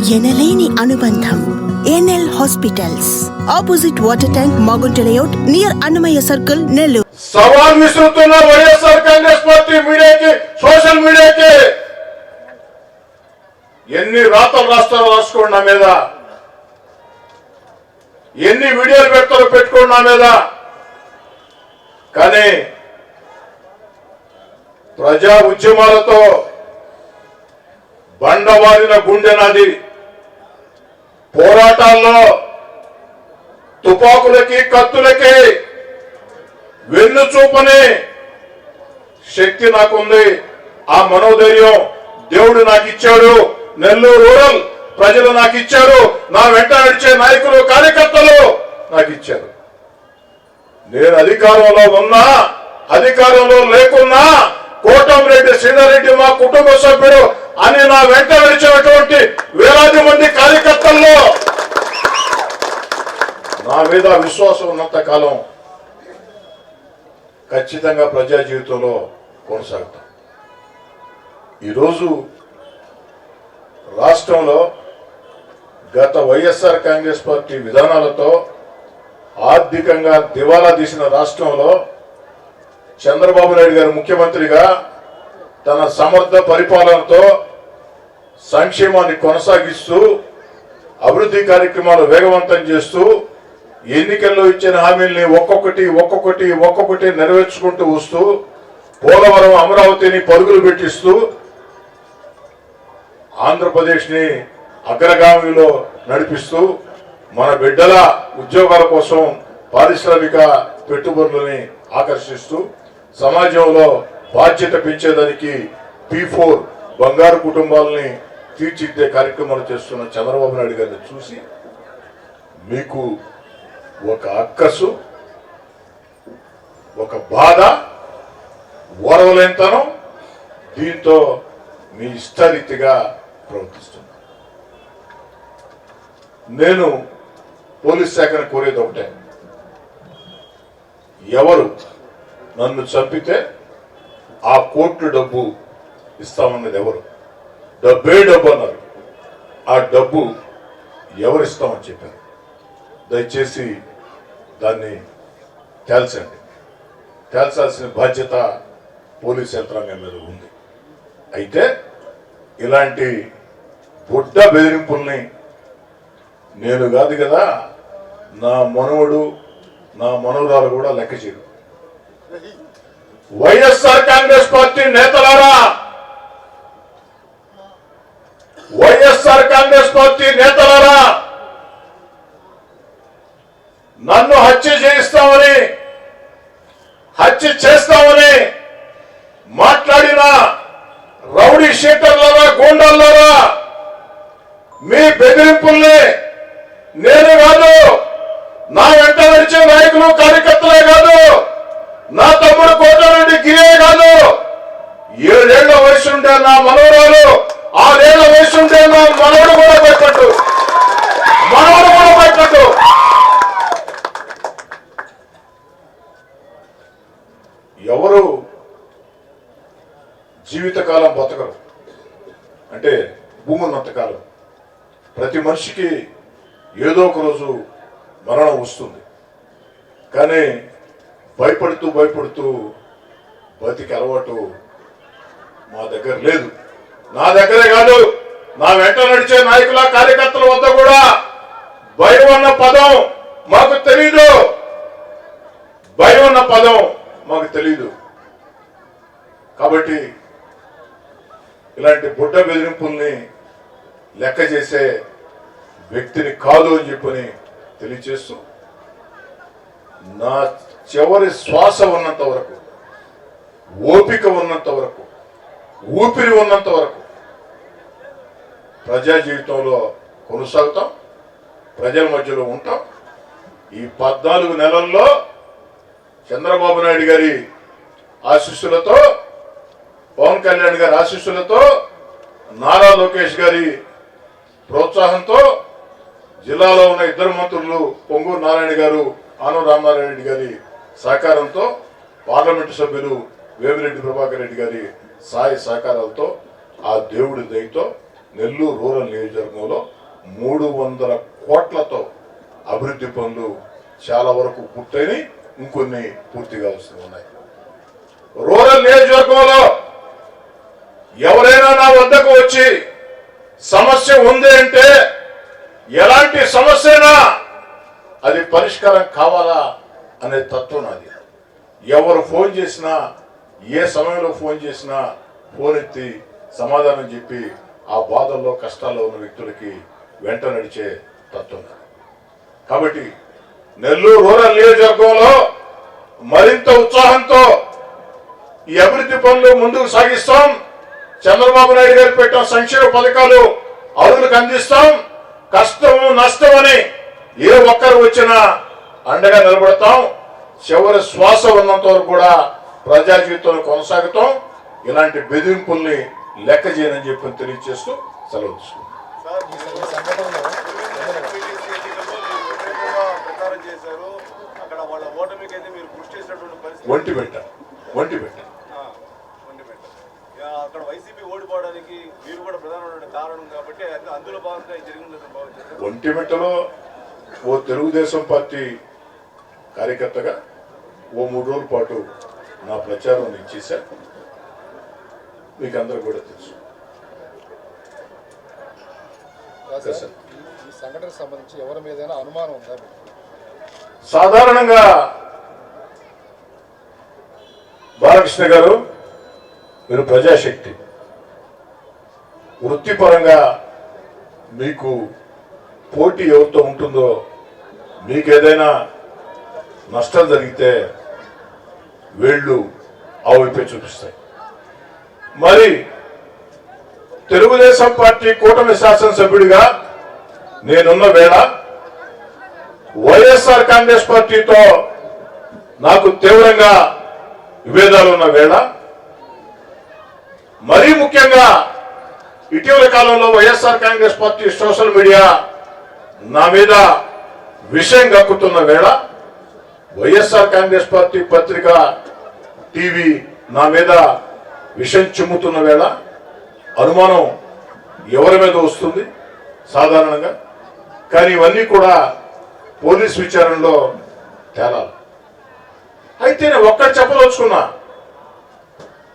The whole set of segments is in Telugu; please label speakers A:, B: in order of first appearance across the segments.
A: ఎనలేని అనుబంధం. NL hospitals, opposite water tank, Magunta layout, near Annamayya circle, Nellore.
B: సవాల్ విసురుతున్న వైఎస్ఆర్ కాంగ్రెస్ పార్టీ మీడియాకి, సోషల్ మీడియాకి ఎన్ని రాతలు రాస్తారో రాసుకోండి నా మీద, ఎన్ని వీడియోలు పెడతారో పెట్టుకోండి నా మీద. కానీ ప్రజా ఉద్యమాలతో బండవారిన గుండె నాది. పోరాటాల్లో తుపాకులకి కత్తులకి వెన్ను చూపని శక్తి నాకుంది. ఆ మనోధైర్యం దేవుడు నాకు ఇచ్చాడు. నెల్లూరు రూరల్ ప్రజలు నాకు ఇచ్చారు. నా వెంట నడిచే నాయకులు, కార్యకర్తలు నాకు ఇచ్చారు. నేను అధికారంలో ఉన్నా, అధికారంలో లేకున్నా కోటంరెడ్డి శ్రీధర్రెడ్డి మా కుటుంబ సభ్యుడు అని నా వెంట నడిచినటువంటి వేలాది మంది కార్యకర్తల్లో నా మీద విశ్వాసం ఉన్నంత కాలం ఖచ్చితంగా ప్రజా జీవితంలో కొనసాగుతాం. ఈరోజు రాష్ట్రంలో గత వైఎస్ఆర్ కాంగ్రెస్ పార్టీ విధానాలతో ఆర్థికంగా దివాలా తీసిన రాష్ట్రంలో చంద్రబాబు నాయుడు గారు ముఖ్యమంత్రిగా తన సమర్థ పరిపాలనతో సంక్షేమాన్ని కొనసాగిస్తూ అభివృద్ధి కార్యక్రమాలు వేగవంతం చేస్తూ ఎన్నికల్లో ఇచ్చిన హామీల్ని ఒక్కొక్కటి నెరవేర్చుకుంటూ వస్తూ పోలవరం, అమరావతిని పరుగులు పెట్టిస్తూ ఆంధ్రప్రదేశ్ని అగ్రగామిలో నడిపిస్తూ మన బిడ్డల ఉద్యోగాల కోసం పారిశ్రామిక పెట్టుబడులని ఆకర్షిస్తూ సమాజంలో బాధ్యత పెంచేదానికి P4 బంగారు కుటుంబాలని తీర్చిదిద్దే కార్యక్రమాలు చేస్తున్న చంద్రబాబు నాయుడు గారిని చూసి మీకు ఒక అక్కసు, ఒక బాధ, ఓర్వలేనితనం, దీంతో మీ ఇష్టరీతిగా ప్రవర్తిస్తున్నారు. నేను పోలీస్ శాఖను కోరేది ఒకటే, ఎవరు నన్ను చంపితే ఆ కోర్టు డబ్బు ఇస్తామన్నది ఎవరు? డబ్బే డబ్బు అన్నారు. ఆ డబ్బు ఎవరు ఇస్తామని చెప్పారు? దయచేసి దాన్ని తేల్చండి. తేల్చాల్సిన బాధ్యత పోలీస్ యంత్రాంగం మీద ఉంది. అయితే ఇలాంటి బుడ్డ బెదిరింపుల్ని నేను కాదు కదా, నా మనవడు, నా మనవరాలు కూడా లెక్క చేయరు. వైఎస్ఆర్ కాంగ్రెస్ పార్టీ నేతలారా, వైఎస్ఆర్ కాంగ్రెస్ పార్టీ నేతలారా, నన్ను హత్య చేయిస్తామని, హత్య చేస్తామని మాట్లాడిన రౌడీ షీటర్లారా, గూండాల్లారా, మీ బెదిరింపుల్ని నేను కాదు, నా వెంట నడిచే నాయకులు, కార్యకర్తలే కాదు, నా తమ్ముడు కోటరెడ్డి గిరే కాదు, 7 ఏళ్ల వయసు ఉండే నా మనవరాలు, 6 ఏళ్ల వయసు ఉండే నా మనవడు కూడా భయపడ్డు, ఎవరు జీవితకాలం బతకరు అంటే భూమి ఉన్నంతకాలం ప్రతి మనిషికి ఏదో ఒక రోజు మరణం వస్తుంది. కానీ భయపడుతూ బతికి అలవాటు మా దగ్గర లేదు. నా దగ్గరే కాదు, నా వెంట నడిచే నాయకుల, కార్యకర్తల వద్ద కూడా భయం అన్న పదం మాకు తెలీదు. భయం అన్న పదం మాకు తెలీదు. కాబట్టి ఇలాంటి బుడ్డ బెదిరింపుల్ని లెక్క చేసే వ్యక్తిని కాదు అని చెప్పని తెలియచేస్తూ, నా చివరి శ్వాస ఉన్నంత వరకు, ఓపిక ఉన్నంత వరకు, ఊపిరి ఉన్నంత వరకు ప్రజా జీవితంలో కొనసాగుతాం, ప్రజల మధ్యలో ఉంటాం. ఈ 14 నెలల్లో చంద్రబాబు నాయుడు గారి ఆశీస్సులతో, పవన్ కళ్యాణ్ గారి ఆశీస్సులతో, నారా లోకేష్ గారి ప్రోత్సాహంతో, జిల్లాలో ఉన్న 2 మంత్రులు పొంగూరు నారాయణ గారు, ఆనం రామనారాయణ రెడ్డి గారి సహకారంతో, పార్లమెంటు సభ్యులు వేమిరెడ్డి ప్రభాకర్ రెడ్డి గారి సహాయ సహకారాలతో, ఆ దేవుడి దయతో నెల్లూరు రూరల్ నియోజకవర్గంలో 300 కోట్లతో అభివృద్ధి పనులు చాలా వరకు పూర్తయినాయి, ఇంకొన్ని పూర్తిగా ఉన్నాయి. రూరల్ నియోజకవర్గంలో ఎవరైనా నా వద్దకు వచ్చి సమస్య ఉంది అంటే ఎలాంటి సమస్య అయినా అది పరిష్కారం కావాలా అనే తత్వం నాది. ఎవరు ఫోన్ చేసినా, ఏ సమయంలో ఫోన్ చేసినా ఫోన్ ఎత్తి సమాధానం చెప్పి ఆ బాధల్లో కష్టాల్లో ఉన్న వ్యక్తులకి వెంట నడిచే తత్వం. కాబట్టి నెల్లూరు రూరల్ నియోజకవర్గంలో మరింత ఉత్సాహంతో ఈ అభివృద్ధి పనులు ముందుకు సాగిస్తాం. చంద్రబాబు నాయుడు గారు పెట్టిన సంక్షేమ పథకాలు అర్హులకు అందిస్తాం. కష్టము నష్టం అని ఏ ఒక్కరు వచ్చినా అండగా నిలబడతాం. చివరి శ్వాస ఉన్నంత వరకు కూడా ప్రజా జీవితంలో కొనసాగుతాం. ఇలాంటి బెదిరింపుల్ని లెక్క చేయనని చెప్పి తెలియజేస్తూ సెలవు తీసుకుంటాం. ఒంటిమిట్ట
C: అక్కడ వైసీపీ ఓడిపోవడానికి మీరు కూడా ప్రధానమైన కారణం కాబట్టి అందులో భాగంగా జరిగిందని భావించారు.
B: ఒంటిమిట్టలో ఓ తెలుగుదేశం పార్టీ కార్యకర్తగా ఓ 3 రోజుల పాటు నా ప్రచారం ఇచ్చేసా. మీకు అందరూ కూడా తెలుసు.
D: ఈ సంఘటనకు సంబంధించి ఎవరి మీదైనా అనుమానం ఉందా?
B: సాధారణంగా బాలకృష్ణ గారు, మీరు ప్రజాశక్తి, వృత్తిపరంగా మీకు పోటీ ఎవరితో ఉంటుందో, మీకు ఏదైనా నష్టం జరిగితే వీళ్ళు ఆ వైపే చూపిస్తాయి. మరి తెలుగుదేశం పార్టీ కూటమి శాసనసభ్యుడిగా నేనున్న వేళ వైఎస్ఆర్ కాంగ్రెస్ పార్టీతో నాకు తీవ్రంగా విభేదాలు ఉన్న వేళ, మరీ ముఖ్యంగా ఇటీవల కాలంలో YSR Congress party social media నా మీద విషయం కక్కుతున్న వేళ, వైఎస్ఆర్ కాంగ్రెస్ పార్టీ పత్రిక టీవీ నా మీద విషయం చిమ్ముతున్న వేళ అనుమానం ఎవరి మీద వస్తుంది సాధారణంగా. కానీ ఇవన్నీ కూడా పోలీస్ విచారణలో తేలాలి. అయితే నేను ఒక్కటి చెప్పదలుచుకున్నా,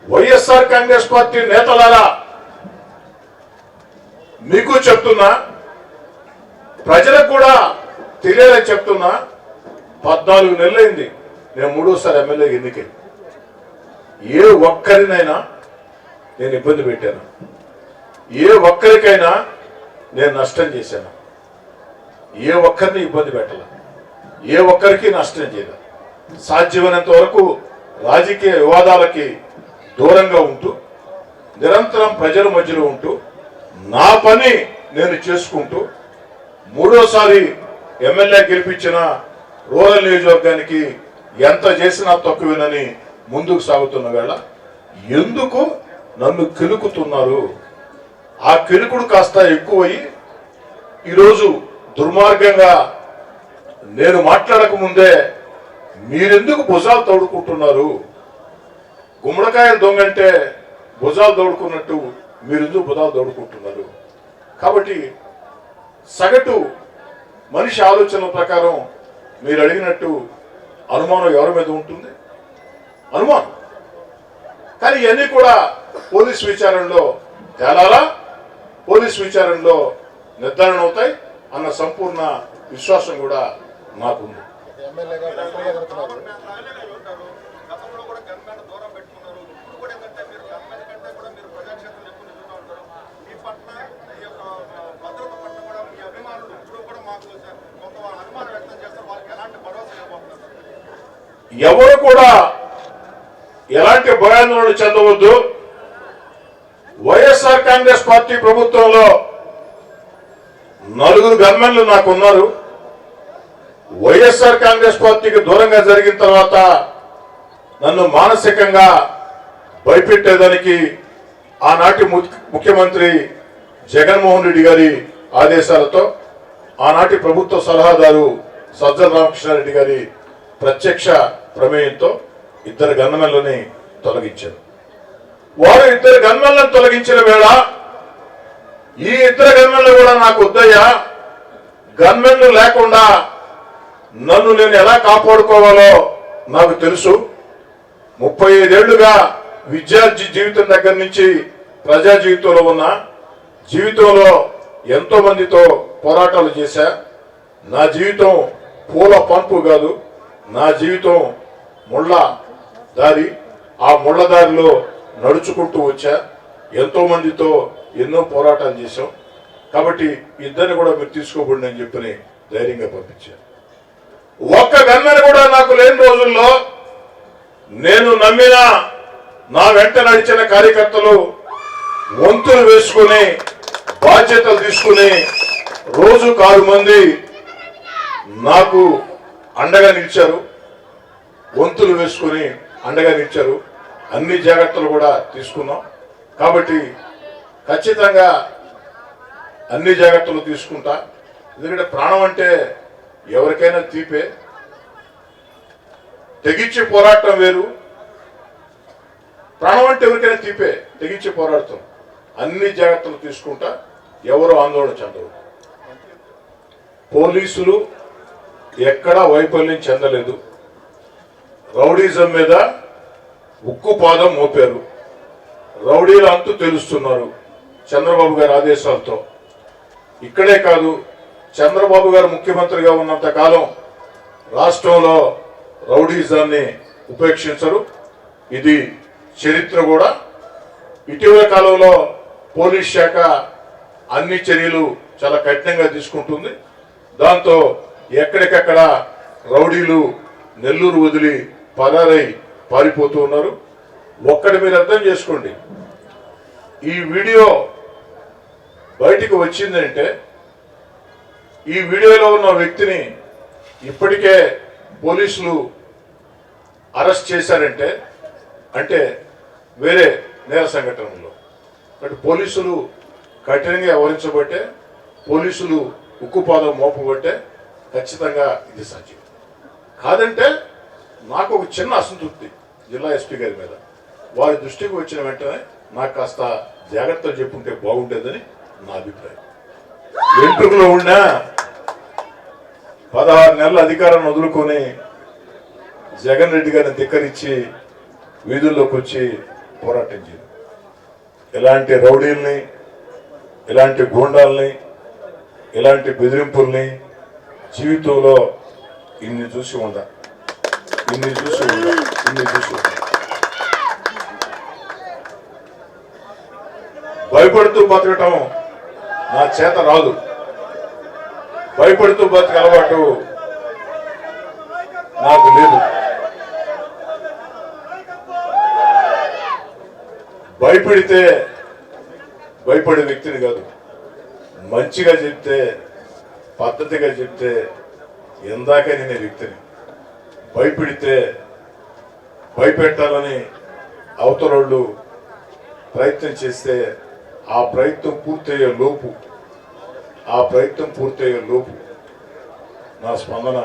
B: వైఎస్ఆర్ కాంగ్రెస్ పార్టీ నేతలారా మీకు చెప్తున్నా, ప్రజలకు కూడా తెలియాలని చెప్తున్నా, 14 నెలలైంది నేను 3వసారి ఎమ్మెల్యే ఎన్నికై. ఏ ఒక్కరినైనా నేను ఇబ్బంది పెట్టాను, ఏ ఒక్కరికైనా నేను నష్టం చేశాను, ఏ ఒక్కరిని ఇబ్బంది పెట్టాల, ఏ ఒక్కరికి నష్టం చేయలేదు. సాధ్యమైనంత వరకు రాజకీయ వివాదాలకి దూరంగా ఉంటూ, నిరంతరం ప్రజల మధ్యలో ఉంటూ, నా పని నేను చేసుకుంటూ, 3వసారి ఎమ్మెల్యే గెలిపించిన రూరల్ నియోజకవర్గానికి ఎంత చేసినా తక్కువేనని ముందుకు సాగుతున్న వేళ ఎందుకు నన్ను కెలుకుతున్నారు? ఆ కెలుకుడు కాస్త ఎక్కువయ్యి ఈరోజు దుర్మార్గంగా నేను మాట్లాడక ముందే మీరెందుకు భుజాలు తోడుకుంటున్నారు? గుమ్మడికాయలు దొంగంటే భుజాలు తోడుకున్నట్టు మీరెందుకు భుజాలు తోడుకుంటున్నారు? కాబట్టి సగటు మనిషి ఆలోచన ప్రకారం మీరు అడిగినట్టు అనుమానం ఎవరి మీద ఉంటుంది? అనుమానం. కానీ ఇవన్నీ కూడా పోలీస్ విచారణలో తేలాలా, పోలీస్ విచారణలో నిర్ధారణ అవుతాయి అన్న సంపూర్ణ విశ్వాసం కూడా నాకుంది.
D: ఎమ్మెల్యేగా
C: గతంలో కూడా గన్మెన్ దూరం పెట్టుకున్నారు. ఇప్పుడు కూడా ఏంటంటే మీరు గన్మెన్ కంటే కూడా మీరు ప్రజాక్షేత్రం ఎక్కువ నిలుస్తూ ఉంటారు. మీ పట్ల ఈ యొక్క భద్రత పట్ల కూడా మీ అభిమానులు ఇప్పుడు కూడా మాకు కొంత అనుమానం వ్యక్తం చేస్తారు. వాళ్ళకి ఎలాంటి భరోసా ఇవ్వబోతున్నారు?
B: ఎవరు కూడా ఎలాంటి భయాందోళన చెందవద్దు. వైఎస్ఆర్ కాంగ్రెస్ పార్టీ ప్రభుత్వంలో 4 గన్మెన్లు నాకు ఉన్నారు. వైఎస్ఆర్ కాంగ్రెస్ పార్టీకి దూరంగా జరిగిన తర్వాత నన్ను మానసికంగా భయపెట్టేదానికి ఆనాటి ముఖ్యమంత్రి జగన్మోహన్ రెడ్డి గారి ఆదేశాలతో, ఆనాటి ప్రభుత్వ సలహాదారు సజ్జల రామకృష్ణారెడ్డి గారి ప్రత్యక్ష ప్రమేయంతో 2 గన్మెన్లని తొలగించారు. వారు 2 గన్మెన్లను తొలగించిన వేళ ఈ 2 గన్మెన్లు కూడా నాకు వద్దయ్యా, గన్మెన్లు లేకుండా నన్ను నేను ఎలా కాపాడుకోవాలో నాకు తెలుసు. 35 ఏళ్లుగా విద్యార్థి జీవితం దగ్గర నుంచి ప్రజా జీవితంలో ఉన్న జీవితంలో ఎంతో మందితో పోరాటాలు చేశా. నా జీవితం పూల పంపు కాదు, నా జీవితం ముళ్ళ దారి. ఆ ముళ్ళ దారిలో నడుచుకుంటూ వచ్చా. ఎంతో మందితో ఎన్నో పోరాటాలు చేశాం. కాబట్టి ఇద్దరిని కూడా మీరు తీసుకోబడి అని చెప్పని ధైర్యంగా పంపించాను. ఒక్క గన్మెన్ కూడా నాకు లేని రోజుల్లో నేను నమ్మిన నా వెంట నడిచిన కార్యకర్తలు వంతులు వేసుకుని బాధ్యతలు తీసుకుని రోజు 6 మంది నాకు అండగా నిలిచారు. వంతులు వేసుకుని అండగా నిలిచారు. అన్ని జాగ్రత్తలు కూడా తీసుకున్నాం. కాబట్టి ఖచ్చితంగా అన్ని జాగ్రత్తలు తీసుకుంటా. ఎందుకంటే ప్రాణం అంటే ఎవరికైనా తీపే. తెగించి పోరాటం వేరు, ప్రాణం అంటే ఎవరికైనా తీపే. తెగించి పోరాడతాం. అన్ని జాగ్రత్తలు తీసుకుంటా. ఎవరు ఆందోళన చెందరు. పోలీసులు ఎక్కడా వైఫల్యం చెందలేదు. రౌడీజం మీద ఉక్కు పాదం మోపారు. రౌడీల అంతు తెలుస్తున్నారు చంద్రబాబు గారి ఆదేశాలతో. ఇక్కడే కాదు, చంద్రబాబు గారు ముఖ్యమంత్రిగా ఉన్నంత కాలం రాష్ట్రంలో రౌడీజాన్ని ఉపేక్షించరు. ఇది చరిత్ర కూడా. ఇటీవల కాలంలో పోలీస్ శాఖ అన్ని చర్యలు చాలా కఠినంగా తీసుకుంటుంది. దాంతో ఎక్కడికక్కడ రౌడీలు నెల్లూరు వదిలి పరారై పారిపోతూ ఉన్నారు. ఒక్కటి మీరు అర్థం చేసుకోండి, ఈ వీడియో బయటికి వచ్చిందంటే ఈ వీడియోలో ఉన్న వ్యక్తిని ఇప్పటికే పోలీసులు అరెస్ట్ చేశారంటే అంటే వేరే నేర సంఘటనలో. అంటే పోలీసులు కఠినంగా వ్యవహరించబట్టే, పోలీసులు ఉక్కుపాదం మోపబట్టే ఖచ్చితంగా ఇది సాధ్యం. కాదంటే నాకు ఒక చిన్న అసంతృప్తి జిల్లా ఎస్పీ గారి మీద. వారి దృష్టికి వచ్చిన వెంటనే నాకు కాస్త జాగ్రత్తలు చెప్పుంటే బాగుండేదని నా అభిప్రాయం. వెంట్రుకలో ఉన్న 16 నెలల అధికారాన్ని వదులుకొని జగన్ రెడ్డి గారిని ధిక్కరించి వీధుల్లోకి వచ్చి పోరాటం చేయదు. ఇలాంటి రౌడీల్ని, ఇలాంటి గూండాల్ని, ఇలాంటి బెదిరింపుల్ని జీవితంలో ఇన్ని చూసి ఉండ. భయపడుతూ బతకటం నా చేత రాదు. భయపడుతూ బతికే అలవాటు నాకు లేదు. భయపడితే భయపడే వ్యక్తిని కాదు. మంచిగా చెప్తే, పద్ధతిగా చెప్తే ఎందాక నేను వ్యక్తిని. భయపెడితే భయపెట్టాలని అవతలోళ్ళు ప్రయత్నం చేస్తే ఆ ప్రయత్నం పూర్తయ్యే లోపు నా స్పందన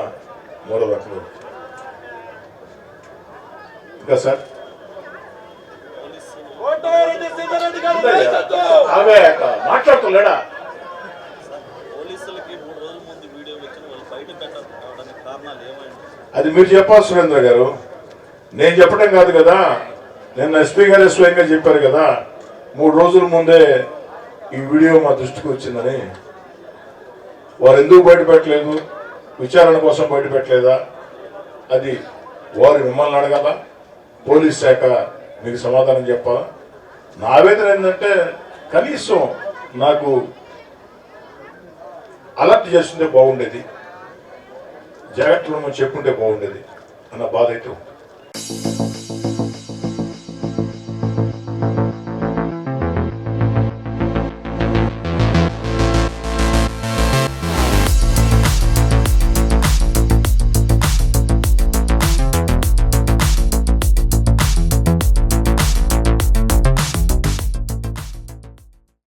B: మూడో రకంలో. ఇంకా సార్ మాట్లాడుతున్నాడా? అది మీరు చెప్పాలి సురేంద్ర గారు, నేను చెప్పడం కాదు కదా. నిన్న ఎస్పీ గారు స్వయంగా చెప్పారు కదా, 3 రోజుల ముందే ఈ వీడియో మా దృష్టికి వచ్చిందని. వారు ఎందుకు బయటపెట్టలేదు? విచారణ కోసం బయటపెట్టలేదా? అది వారు మిమ్మల్ని అడగాల, పోలీస్ శాఖ మీకు సమాధానం చెప్పాలా. నా ఆవేదన ఏంటంటే కనీసం నాకు అలర్ట్ చేస్తుంటే బాగుండేది, జాగ్రత్తలు చెప్పుంటే బాగుండేది అన్న బాధ అయితే ఉంది.